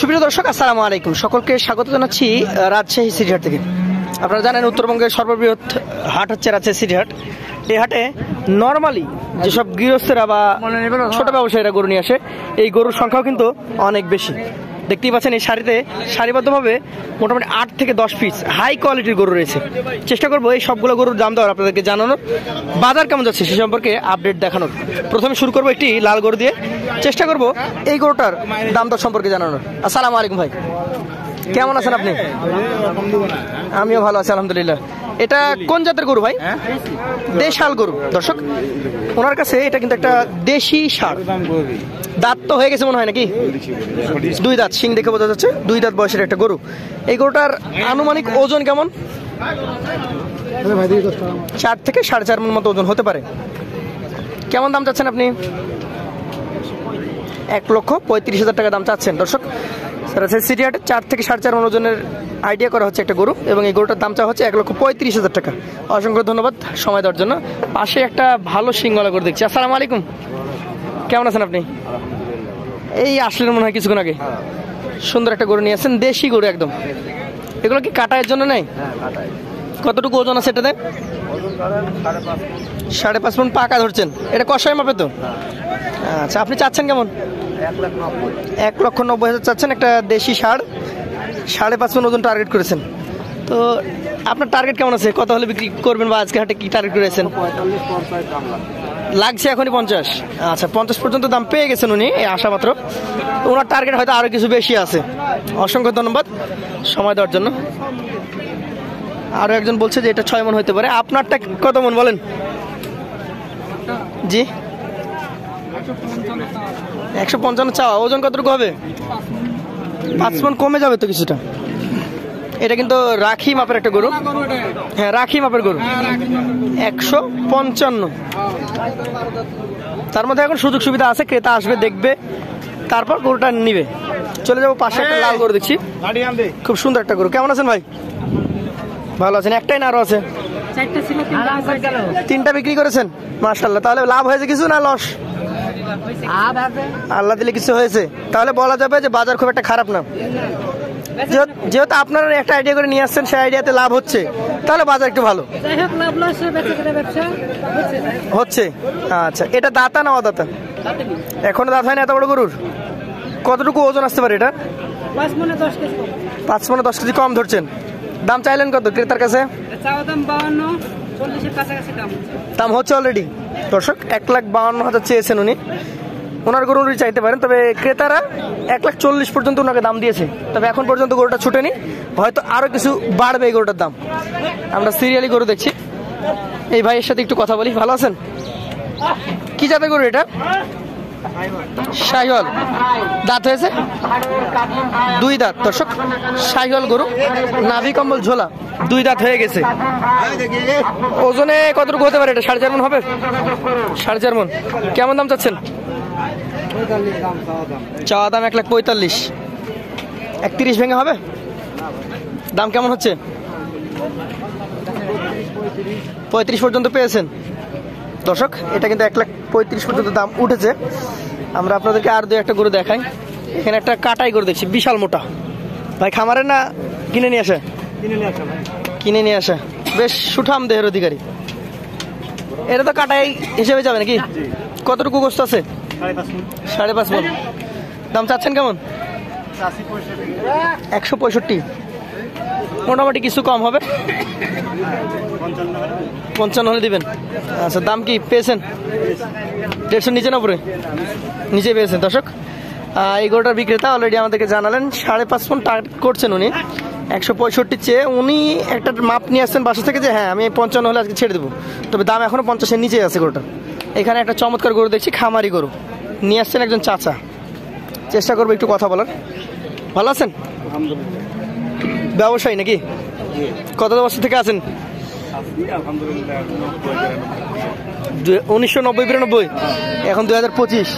সুপ্রিয় দর্শক, আসসালামু আলাইকুম। সকলকে স্বাগত জানাচ্ছি রাজশাহী সিটিহাট থেকে। আপনারা জানেন উত্তরবঙ্গের সর্ববৃহৎ হাট হচ্ছে রাজশাহী সিটিহাট। এই হাটে নর্মালি যেসব গৃহস্থেরা বা ছোট ব্যবসায়ীরা গরু নিয়ে আসে, এই গরুর সংখ্যাও কিন্তু অনেক বেশি। দেখতেই পাচ্ছেন এই শাড়িতে সারিবদ্ধভাবে মোটামুটি 8 থেকে 10 পিস হাই কোয়ালিটির গরু রয়েছে। চেষ্টা করবো এই সবগুলো গরুর দাম দেওয়ার, আপনাদেরকে জানানোর, বাজার কেমন যাচ্ছে সে সম্পর্কে আপডেট দেখানোর। প্রথমে শুরু করবো একটি লাল গরু দিয়ে। চেষ্টা করবো এই গরুটার দাম দর সম্পর্কে জানানোর। আসসালামু আলাইকুম ভাই, কেমন আছেন আপনি? আমিও ভালো আছি আলহামদুলিল্লাহ। এটা কোন জাতের গরু ভাই? দেশাল গরু। দর্শক, ওনার কাছে এটা কিন্তু একটা দেশি ষাঁড়। দাঁত তো হয়ে গেছে মনে হয় নাকি? 2 দাঁত, শিং দেখে বোঝা যাচ্ছে 2 দাঁত বয়সের একটা গরু। এই গরুটার আনুমানিক ওজন কেমন? 4 থেকে 4.5 মণ মতো ওজন হতে পারে। কেমন দাম চাচ্ছেন আপনি? 1,35,000 টাকা দাম চাচ্ছেন। দর্শক, সিটি হাটে 4 থেকে 4.5 মণ ওজনের আইডিয়া করা হচ্ছে একটা গরু, এবং এই গরুটার দাম চাওয়া হচ্ছে 1,35,000 টাকা। অসংখ্য ধন্যবাদ সময় দেওয়ার জন্য। পাশে একটা ভালো সিংওয়ালা গরু দেখছি। আসসালামু আলাইকুম, কেমন আছেন আপনি? এই আসলেন মনে হয় কিছুক্ষণ আগে। সুন্দর একটা গরু নিয়ে আসছেন, দেশি গরু একদম। এগুলো কি কাটায়ের জন্য নেই? কতটুকু ওজন আছে এটাতে? 5.5 মণ পাকা ধরছেন। এটা কষায় মাপে তো? আচ্ছা, আপনি চাচ্ছেন কেমন? 1,90,000 চাচ্ছেন। একটা দেশি ষাঁড়, 5.5 মণ ওজন টার্গেট করেছেন। তো আপনার টার্গেট কেমন আছে? কত হলে বিক্রি করবেন, বা আজকে হাটে কি টার্গেট করেছেন? লাগছে এখনই 50। আচ্ছা, 50 পর্যন্ত দাম পেয়ে গেছেন উনি, এই আশা মাত্র। ওনার টার্গেট হয়তো আরো কিছু বেশি আছে। অসংখ্য ধন্যবাদ সময় দেওয়ার জন্য। আরো একজন বলছে যে এটা 6 মণ হতে পারে। আপনারটা কত মণ বলেন? জি, 155 চাওয়া। ওজন কতটুকু হবে? 5 মণ কমে যাবে তো কিছুটা। এটা কিন্তু রাখি মাপের একটা গরু। হ্যাঁ, রাখি মাপের গরু। 155। তার মধ্যে এখন সুযোগ সুবিধা আছে, ক্রেতা আসবে, দেখবে, তারপর গরুটা নিবে। চলে যাবো পাশে একটা লাল গরু দেখছি, খুব সুন্দর একটা গরু। কেমন আছেন ভাই? ভালো আছেন? একটাই না আরো আছে? 3টা বিক্রি করেছেন, মাশাআল্লাহ। তাহলে লাভ হয়েছে কিছু না লস? আল্লাহ দিলে কিছু হয়েছে। তাহলে বলা যাবে যে বাজার খুব একটা খারাপ না। যেহেতু আপনারা একটা আইডিয়া করে নিয়ে আসছেন, সেই আইডিয়াতে লাভ হচ্ছে, তাহলে বাজার একটু ভালো হচ্ছে। আচ্ছা, এটা দাতা না অদাতা? এখনো দাঁত হয় না এত বড় গরুর? কতটুকু ওজন আসতে পারে এটা? 5 মণ 10 কেজি কম ধরছেন। দাম চাইলেন কত ক্রেতার কাছে? দাম হচ্ছে অলরেডি। দর্শক, 1,52,000 চেয়েছেন উনি। ওনার গরু উনি চাইতে পারেন, তবে ক্রেতারা 1,40,000 পর্যন্ত ওনাকে দাম দিয়েছে। তবে এখন পর্যন্ত গরুটা ছুটেনি, হয়তো আরো কিছু বাড়বে এই গরুটার দাম। আমরা সিরিয়ালি গরু দেখছি। এই ভাইয়ের সাথে একটু কথা বলি। ভালো আছেন? কি জাতের গরু এটা? শাহিওয়াল। দাঁত হয়েছে? 2 দাঁত। দর্শক, শাহিওয়াল গরু, নাভি কম্বল ঝোলা, 2 দাঁত হয়ে গেছে। ওজনে কতটুকু হতে পারে এটা? 4.5 মণ হবে? 4.5 মণ। কেমন দাম চাচ্ছেন? চাওয়া দাম 1,45,000। 31 ভেঙে হবে? দাম কেমন হচ্ছে? 35 পর্যন্ত পেয়েছেন। দর্শক, এটা কিন্তু 1,35,000 পর্যন্ত দাম উঠেছে। আমরা আপনাদেরকে আর 2-1টা গরু দেখাই। এখানে একটা কাটাই গরু দেখছি, বিশাল মোটা। ভাই খামারের না কিনে নিয়ে আসে? কিনে নিয়ে আসে। বেশ সুঠাম দেহের অধিকারী। এটা তো কাটাই হিসেবে যাবে নাকি? কতটুকু গোস্ত আছে? 5.5 মণ। দাম চাচ্ছেন কেমন? 165। মোটামুটি কিছু কম হবে? 55 হলে দিবেন। আচ্ছা, দাম কি পেয়েছেন? 150 নিচে না উপরে? নিচে পেয়েছেন। দর্শক, এই গরুটার বিক্রেতা অলরেডি আমাদেরকে জানালেন 5.5 মণ টার্গেট করছেন উনি। 165 চেয়ে উনি একটা মাপ নিয়ে আসছেন বাসা থেকে, যে হ্যাঁ আমি 55 হলে আজকে ছেড়ে দেবো। তবে দাম এখনো 50-এর নিচে আছে গরুটা। এখানে একটা চমৎকার গরু দেখছি, খামারি গরু নিয়ে আসছেন একজন চাচা। চেষ্টা করবো একটু কথা বলার। ভালো আছেন? ব্যবসায়ী নাকি? কত বছর থেকে আছেন? 1990-92। এখন 2025।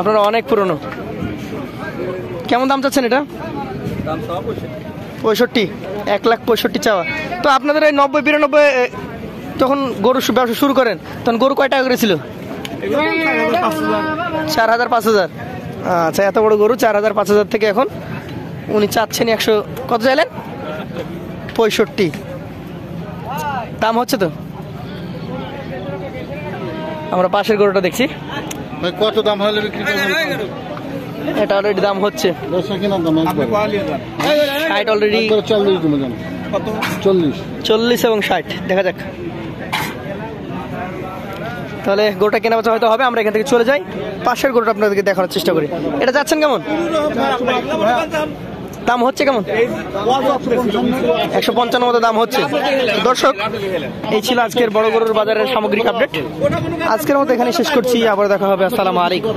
আপনারা অনেক পুরনো। কেমন দাম চাচ্ছেন এটা? 65। 1,65,000 চাওয়া। তো আপনাদের এই 90-92 যখন গরু ব্যবসা শুরু করেন, তখন গরু কয় টাকা করে ছিল? 4,000-5,000। আচ্ছা, এত বড় গরু 4,000 5,000 থেকে এখন উনি চাচ্ছেন 100, কত চাইলেন? 65 দাম হচ্ছে তো। আমরা পাশের গরুটা দেখছি, কত দাম হলে বিক্রি করবেন? এটা অলরেডি দাম হচ্ছে 60 অলরেডি, 40 এবং 60 দেখা যাক। তাহলে গরুটা কেনা বেচা হয়তো হবে। আমরা এখান থেকে চলে যাই, পাশের গরুটা আপনাদেরকে দেখানোর চেষ্টা করি। এটা যাচ্ছেন কেমন? দাম হচ্ছে কেমন? 155 মতো দাম হচ্ছে। দর্শক, এই ছিল আজকের বড় গরুর বাজারের সামগ্রিক আপডেট। আজকের মতো এখানে শেষ করছি, আবার দেখা হবে। আসসালামু আলাইকুম।